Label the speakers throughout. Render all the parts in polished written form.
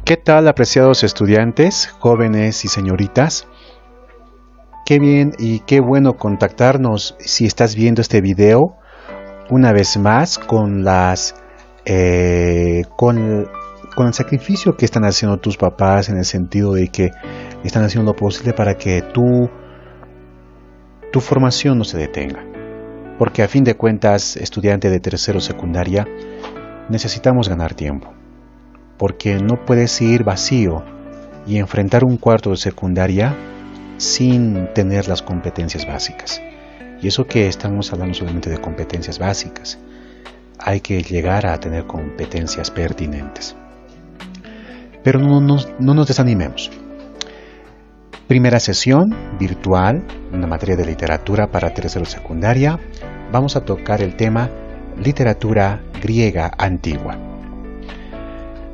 Speaker 1: ¿Qué tal, apreciados estudiantes, jóvenes y señoritas? Qué bien y qué bueno contactarnos si estás viendo este video una vez más con el sacrificio que están haciendo tus papás, en el sentido de que están haciendo lo posible para que tu formación no se detenga. Porque a fin de cuentas, estudiante de tercero secundaria, necesitamos ganar tiempo. Porque no puedes ir vacío y enfrentar un cuarto de secundaria sin tener las competencias básicas. Y eso que estamos hablando solamente de competencias básicas. Hay que llegar a tener competencias pertinentes. Pero no nos desanimemos. Primera sesión virtual, una materia de literatura para tercero secundaria. Vamos a tocar el tema literatura griega antigua.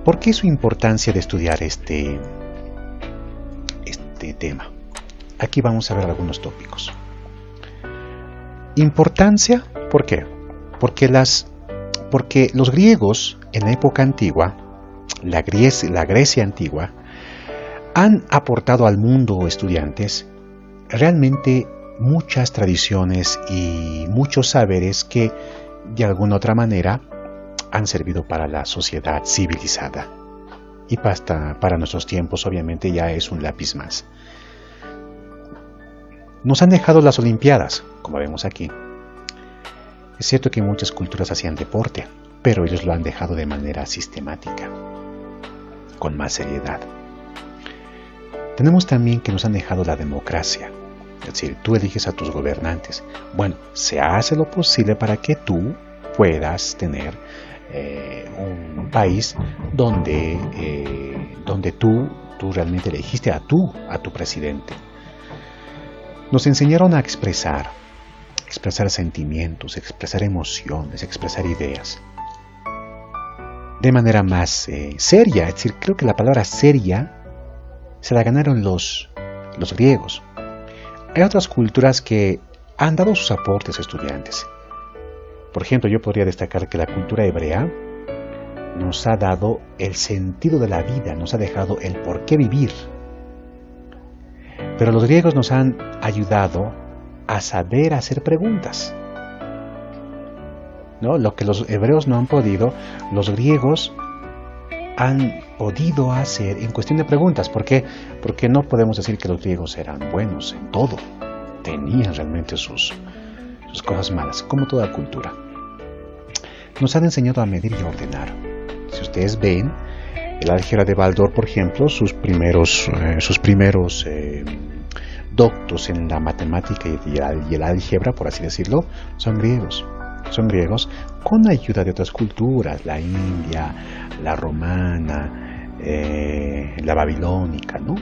Speaker 1: ¿Por qué su importancia de estudiar este tema? Aquí vamos a ver algunos tópicos. Importancia, ¿por qué? Porque los griegos en la época antigua, la Grecia antigua, han aportado al mundo estudiantes realmente muchas tradiciones y muchos saberes que de alguna otra manera han servido para la sociedad civilizada. Y para nuestros tiempos obviamente ya es un lápiz más. Nos han dejado las Olimpiadas, como vemos aquí. Es cierto que muchas culturas hacían deporte, pero ellos lo han dejado de manera sistemática, con más seriedad. Tenemos también que nos han dejado la democracia, es decir, tú eliges a tus gobernantes. Bueno, se hace lo posible para que tú puedas tener un país donde tú realmente elegiste a tu presidente. Nos enseñaron a expresar sentimientos, expresar emociones, expresar ideas de manera más seria. Es decir, creo que la palabra seria se la ganaron los griegos. Hay otras culturas que han dado sus aportes a estudiantes. Por ejemplo, yo podría destacar que la cultura hebrea nos ha dado el sentido de la vida, nos ha dejado el por qué vivir. Pero los griegos nos han ayudado a saber hacer preguntas, ¿no? Lo que los hebreos no han podido, los griegos han podido hacer en cuestión de preguntas. ¿Por qué? Porque no podemos decir que los griegos eran buenos en todo. Tenían realmente sus cosas malas, como toda cultura. Nos han enseñado a medir y a ordenar. Si ustedes ven, el álgebra de Baldor, por ejemplo, sus primeros doctos en la matemática y el álgebra, por así decirlo, son griegos. Son griegos con ayuda de otras culturas, la india, la romana, la babilónica, ¿no?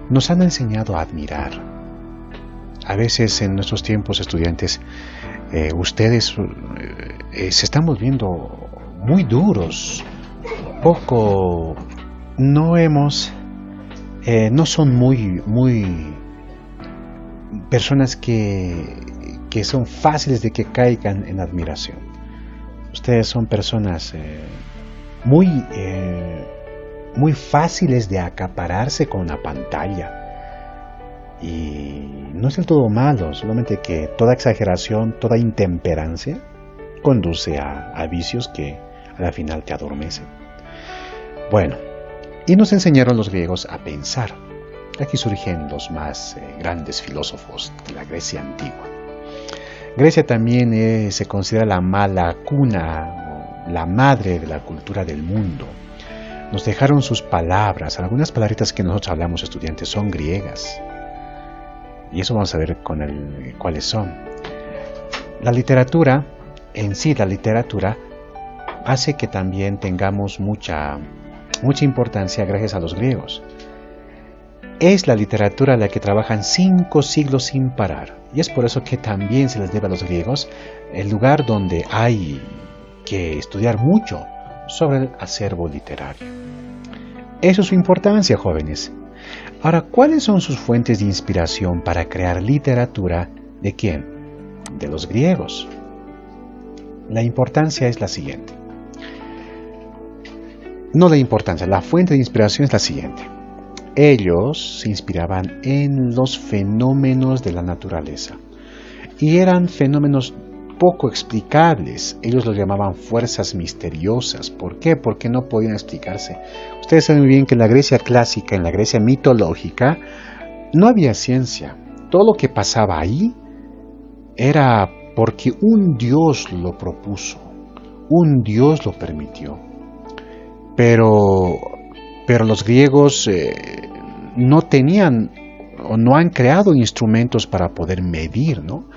Speaker 1: Nos han enseñado a admirar. A veces en nuestros tiempos, estudiantes, ustedes se están volviendo muy duros, no son muy personas que son fáciles de que caigan en admiración. Ustedes son personas muy fáciles de acapararse con una pantalla. Y no es del todo malo, solamente que toda exageración, toda intemperancia conduce a vicios que a la final te adormecen. Bueno, y nos enseñaron los griegos a pensar. Aquí surgen los más grandes filósofos de la Grecia antigua. Grecia también se considera la mala cuna, la madre de la cultura del mundo. Nos dejaron sus palabras. Algunas palabritas que nosotros hablamos, estudiantes, son griegas. Y eso vamos a ver cuáles son. La literatura, en sí la literatura, hace que también tengamos mucha importancia gracias a los griegos. Es la literatura la que trabajan 5 siglos sin parar. Y es por eso que también se les debe a los griegos el lugar donde hay que estudiar mucho sobre el acervo literario. Eso es su importancia, jóvenes. Ahora, ¿cuáles son sus fuentes de inspiración para crear literatura? ¿De quién? De los griegos. La importancia es la siguiente. no la importancia, la fuente de inspiración es la siguiente. Ellos se inspiraban en los fenómenos de la naturaleza y eran fenómenos poco explicables. Ellos los llamaban fuerzas misteriosas. ¿Por qué? Porque no podían explicarse. Ustedes saben muy bien que en la Grecia clásica, en la Grecia mitológica, no había ciencia. Todo lo que pasaba ahí era porque un dios lo propuso, un dios lo permitió. Pero los griegos no tenían o no han creado instrumentos para poder medir, ¿no?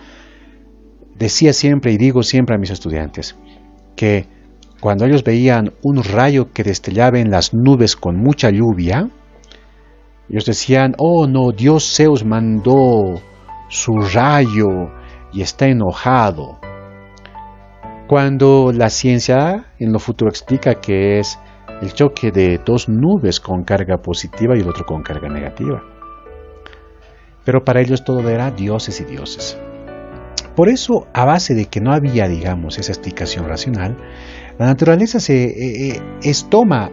Speaker 1: Decía siempre y digo siempre a mis estudiantes que cuando ellos veían un rayo que destellaba en las nubes con mucha lluvia, ellos decían, oh no, Dios Zeus mandó su rayo y está enojado. Cuando la ciencia en lo futuro explica que es el choque de dos nubes con carga positiva y el otro con carga negativa. Pero para ellos todo era dioses y dioses. Por eso, a base de que no había, digamos, esa explicación racional, la naturaleza se torna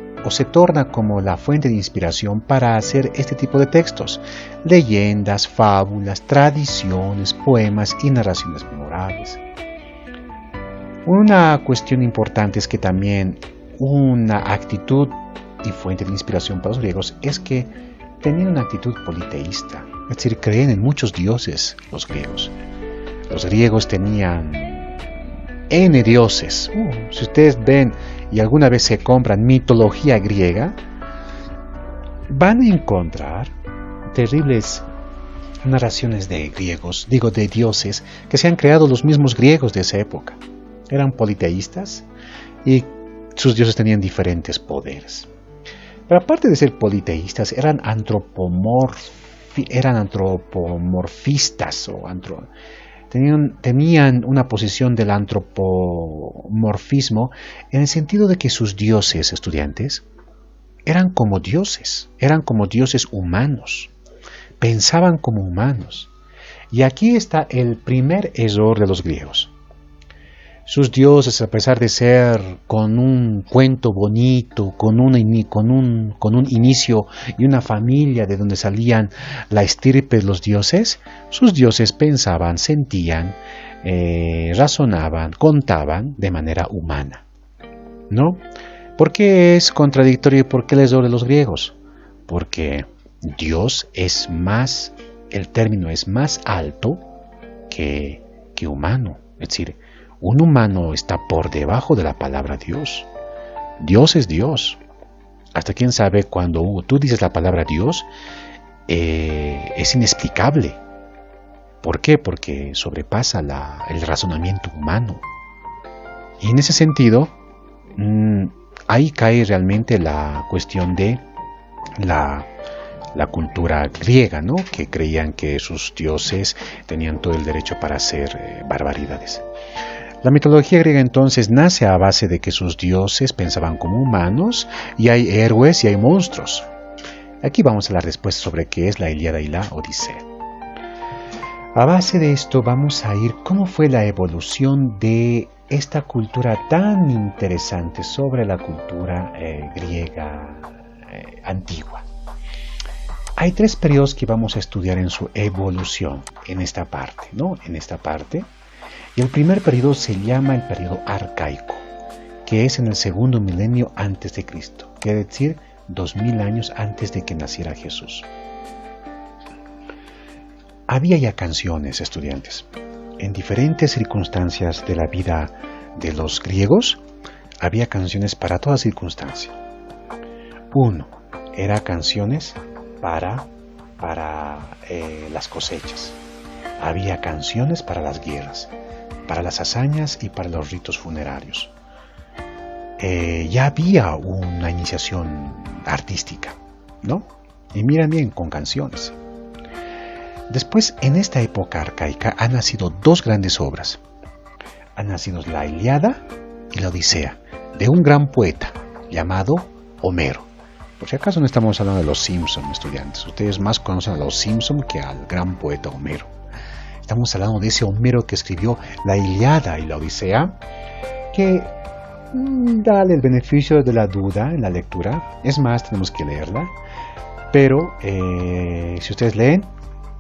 Speaker 1: como la fuente de inspiración para hacer este tipo de textos, leyendas, fábulas, tradiciones, poemas y narraciones memorables. Una cuestión importante es que también una actitud y fuente de inspiración para los griegos es que tenían una actitud politeísta, es decir, creen en muchos dioses los griegos. Los griegos tenían N dioses. Si ustedes ven y alguna vez se compran mitología griega, van a encontrar terribles narraciones de griegos, de dioses, que se han creado los mismos griegos de esa época. Eran politeístas y sus dioses tenían diferentes poderes. Pero aparte de ser politeístas, eran antropomorfistas tenían una posición del antropomorfismo en el sentido de que sus dioses, estudiantes, eran como dioses humanos, pensaban como humanos. Y aquí está el primer error de los griegos. Sus dioses, a pesar de ser con un cuento bonito, con un inicio y una familia de donde salían la estirpe de los dioses, sus dioses pensaban, sentían, razonaban, contaban de manera humana, ¿no? ¿Por qué es contradictorio y por qué el error de los griegos? Porque Dios el término es más alto que humano, es decir, un humano está por debajo de la palabra Dios. Dios es Dios. Hasta quién sabe cuando tú dices la palabra Dios, es inexplicable. ¿Por qué? Porque sobrepasa el razonamiento humano. Y en ese sentido, ahí cae realmente la cuestión de la cultura griega, ¿no? Que creían que sus dioses tenían todo el derecho para hacer barbaridades. La mitología griega entonces nace a base de que sus dioses pensaban como humanos y hay héroes y hay monstruos. Aquí vamos a la respuesta sobre qué es la Ilíada y la Odisea. A base de esto vamos a ir cómo fue la evolución de esta cultura tan interesante sobre la cultura griega antigua. Hay 3 periodos que vamos a estudiar en su evolución en esta parte, ¿no? Y el primer periodo se llama el periodo arcaico, que es en el segundo milenio antes de Cristo, quiere decir 2000 años antes de que naciera Jesús. Había ya canciones, estudiantes. En diferentes circunstancias de la vida de los griegos, había canciones para toda circunstancia. 1. Era canciones para las cosechas. Había canciones para las guerras, para las hazañas y para los ritos funerarios. Ya había una iniciación artística, ¿no? Y miren bien, con canciones. Después, en esta época arcaica, han nacido 2 grandes obras. Han nacido la Ilíada y la Odisea, de un gran poeta llamado Homero. Por si acaso no estamos hablando de los Simpson, estudiantes. Ustedes más conocen a los Simpson que al gran poeta Homero. Estamos hablando de ese Homero que escribió la Ilíada y la Odisea, que dale el beneficio de la duda en la lectura. Es más, tenemos que leerla. Pero si ustedes leen,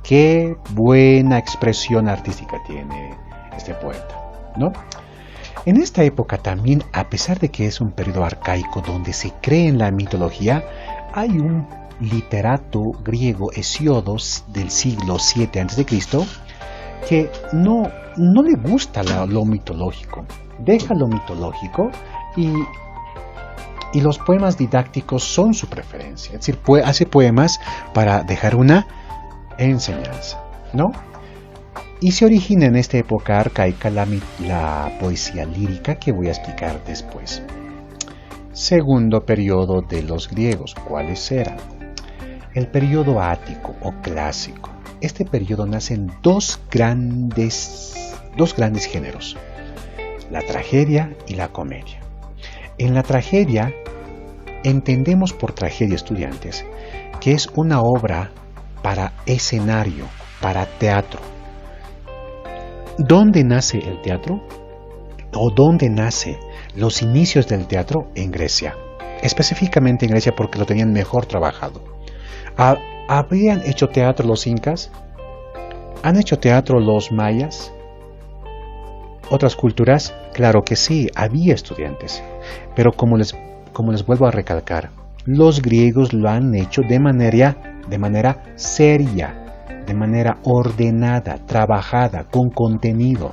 Speaker 1: qué buena expresión artística tiene este poeta, ¿no? En esta época también, a pesar de que es un periodo arcaico donde se cree en la mitología, hay un literato griego, Hesíodo, del siglo VII a.C., que no le gusta lo mitológico. Deja lo mitológico y los poemas didácticos son su preferencia. Es decir, hace poemas para dejar una enseñanza, ¿no? Y se origina en esta época arcaica la poesía lírica que voy a explicar después. Segundo periodo de los griegos, ¿cuáles eran? El periodo ático o clásico. Este periodo nacen dos grandes géneros, la tragedia y la comedia. En la tragedia, entendemos por tragedia, estudiantes, que es una obra para escenario, para teatro. ¿Dónde nace el teatro? ¿O dónde nace los inicios del teatro? En Grecia. Específicamente en Grecia porque lo tenían mejor trabajado. ¿Habrían hecho teatro los incas? ¿Han hecho teatro los mayas? ¿Otras culturas? Claro que sí, había estudiantes. Pero como les vuelvo a recalcar, los griegos lo han hecho de manera seria, de manera ordenada, trabajada, con contenido.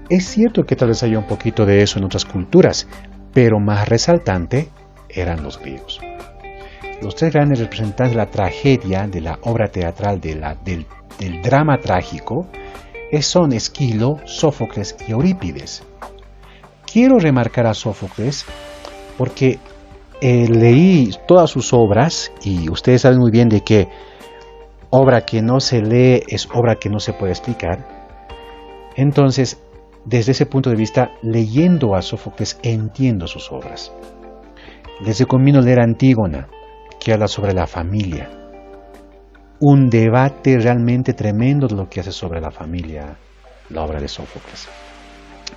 Speaker 1: Es cierto que tal vez haya un poquito de eso en otras culturas, pero más resaltante eran los griegos. Los tres grandes representantes de la tragedia, de la obra teatral, del drama trágico, son Esquilo, Sófocles y Eurípides. Quiero remarcar a Sófocles porque leí todas sus obras y ustedes saben muy bien de que obra que no se lee es obra que no se puede explicar. Entonces, desde ese punto de vista, leyendo a Sófocles entiendo sus obras. Les recomiendo leer Antígona, que habla sobre la familia. Un debate realmente tremendo de lo que hace sobre la familia la obra de Sófocles.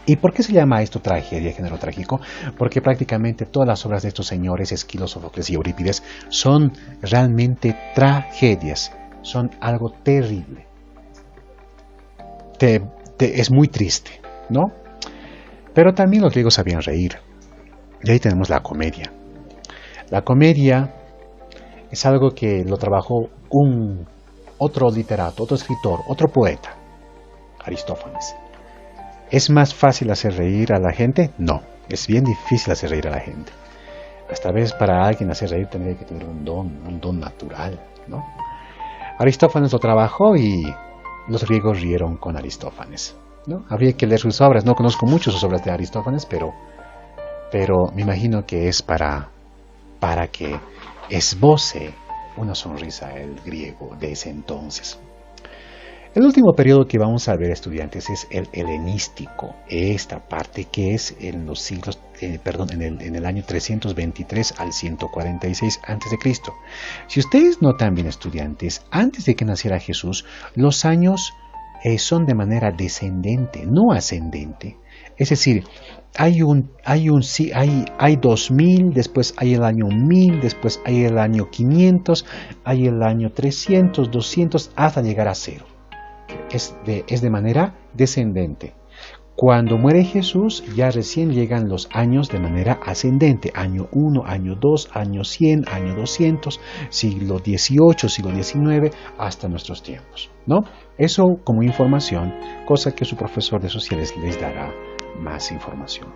Speaker 1: ¿Y por qué se llama esto tragedia, género trágico? Porque prácticamente todas las obras de estos señores, Esquilo, Sófocles y Eurípides, son realmente tragedias. Son algo terrible. Es muy triste, ¿no? Pero también los griegos sabían reír. Y ahí tenemos la comedia. La comedia es algo que lo trabajó otro literato, otro escritor, otro poeta, Aristófanes. ¿Es más fácil hacer reír a la gente? No, es bien difícil hacer reír a la gente. Esta vez para alguien hacer reír tendría que tener un don natural, ¿no? Aristófanes lo trabajó y los griegos rieron con Aristófanes, ¿no? Habría que leer sus obras. No conozco mucho sus obras de Aristófanes, pero me imagino que es para que esboce una sonrisa el griego de ese entonces. El último periodo que vamos a ver, estudiantes, es el helenístico. Esta parte que es en los siglos, en el año 323 al 146 a.C. Si ustedes notan bien, estudiantes, antes de que naciera Jesús, los años son de manera descendente, no ascendente. Es decir, hay 2000, después hay el año 1000, después hay el año 500, hay el año 300, 200, hasta llegar a 0. Es de manera descendente. Cuando muere Jesús, ya recién llegan los años de manera ascendente. Año 1, año 2, año 100, año 200, siglo XVIII, siglo XIX, hasta nuestros tiempos, ¿no? Eso como información, cosa que su profesor de sociales les dará más información.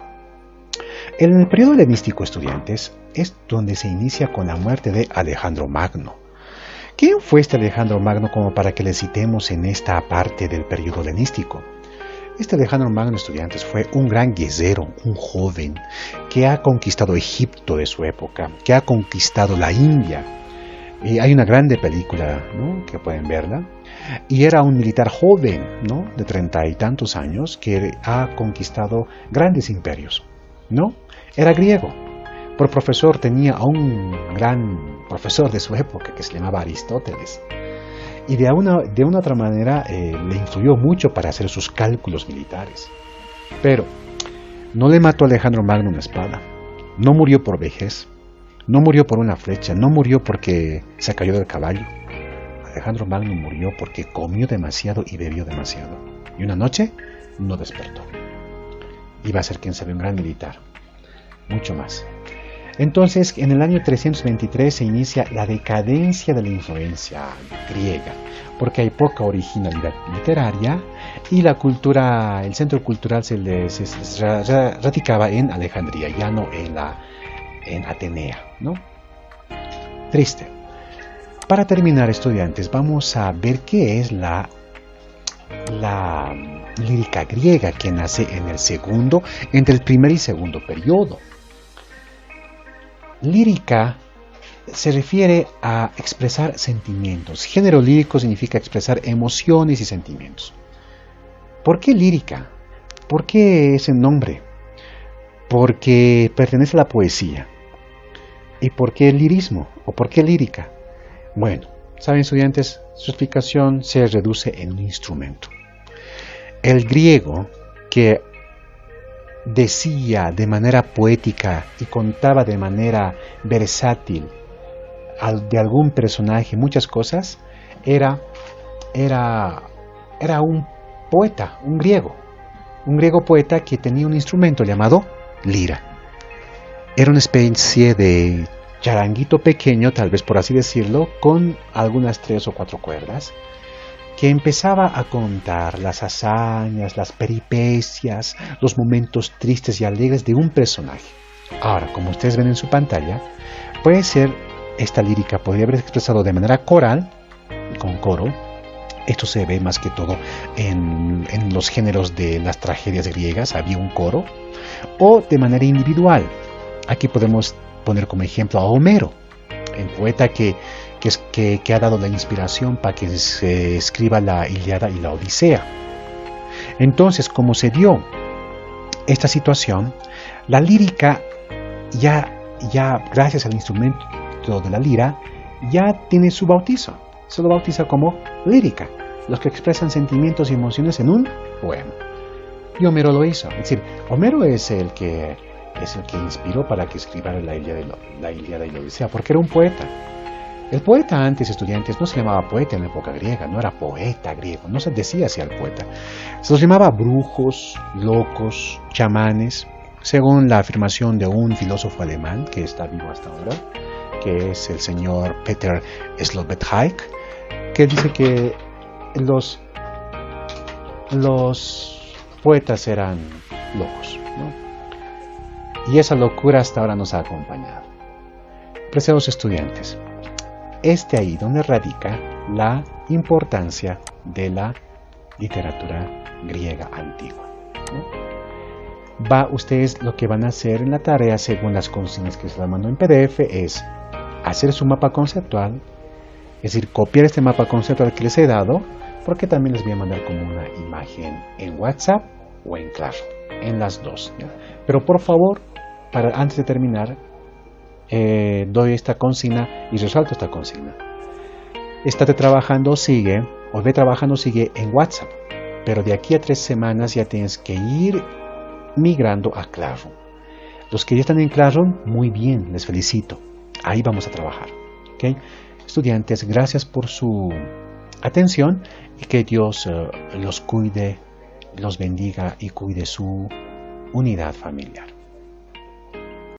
Speaker 1: En el periodo helenístico, estudiantes, es donde se inicia con la muerte de Alejandro Magno. ¿Quién fue este Alejandro Magno como para que le citemos en esta parte del periodo helenístico? Este Alejandro Magno, estudiantes, fue un gran guerrero, un joven que ha conquistado Egipto de su época, que ha conquistado la India. Y hay una grande película, ¿no?, que pueden verla. Y era un militar joven, ¿no?, de 30 y tantos años, que ha conquistado grandes imperios, ¿no? Era griego. Por profesor tenía a un gran profesor de su época que se llamaba Aristóteles. Y de una otra manera le influyó mucho para hacer sus cálculos militares. Pero No le mató a Alejandro Magno una espada, no murió por vejez, no murió por una flecha, no murió porque se cayó del caballo. Alejandro Magno murió porque comió demasiado y bebió demasiado. Y una noche no despertó. Iba a ser quien sabe un gran militar. Mucho más. Entonces, en el año 323 se inicia la decadencia de la influencia griega, porque hay poca originalidad literaria y la cultura, el centro cultural se radicaba en Alejandría, ya no en Atenea, ¿no? Triste. Para terminar, estudiantes, vamos a ver qué es la lírica griega que nace entre el primer y segundo periodo. Lírica se refiere a expresar sentimientos. Género lírico significa expresar emociones y sentimientos. ¿Por qué lírica? ¿Por qué ese nombre? Porque pertenece a la poesía. ¿Y por qué lirismo? ¿O por qué lírica? Bueno, saben, estudiantes, su explicación se reduce en un instrumento. El griego, que decía de manera poética y contaba de manera versátil de algún personaje muchas cosas, era un poeta, un griego poeta que tenía un instrumento llamado lira. Era una especie de charanguito pequeño, tal vez por así decirlo, con algunas 3 o 4 cuerdas, que empezaba a contar las hazañas, las peripecias, los momentos tristes y alegres de un personaje. Ahora, como ustedes ven en su pantalla, puede ser, esta lírica podría haber expresado de manera coral, con coro. Esto se ve más que todo en los géneros de las tragedias griegas, había un coro, o de manera individual. Aquí podemos poner como ejemplo a Homero, el poeta que ha dado la inspiración para que se escriba la Ilíada y la Odisea. Entonces, como se dio esta situación, la lírica ya gracias al instrumento de la lira, ya tiene su bautizo. Se lo bautiza como lírica, los que expresan sentimientos y emociones en un poema. Y Homero lo hizo. Es decir, Homero es el que inspiró para que escribiera la Ilíada y la Odisea, porque era un poeta. El poeta antes, estudiantes, no se llamaba poeta en la época griega, no era poeta griego, no se decía así al poeta. Se los llamaba brujos, locos, chamanes, según la afirmación de un filósofo alemán que está vivo hasta ahora, que es el señor Peter Sloterdijk, que dice que los poetas eran locos, ¿no? Y esa locura hasta ahora nos ha acompañado. Preciados estudiantes, ahí donde radica la importancia de la literatura griega antigua, ¿no? Ustedes lo que van a hacer en la tarea, según las consignas que se les mando en PDF, es hacer su mapa conceptual, es decir, copiar este mapa conceptual que les he dado, porque también les voy a mandar como una imagen en WhatsApp o en Classroom, en las dos, ¿ya? Pero por favor, antes de terminar, doy esta consigna y resalto esta consigna. Ve trabajando sigue en WhatsApp, pero de aquí a 3 semanas ya tienes que ir migrando a Classroom. Los que ya están en Classroom, muy bien, les felicito. Ahí vamos a trabajar, ¿ok? Estudiantes, gracias por su atención y que Dios los cuide, los bendiga y cuide su unidad familiar.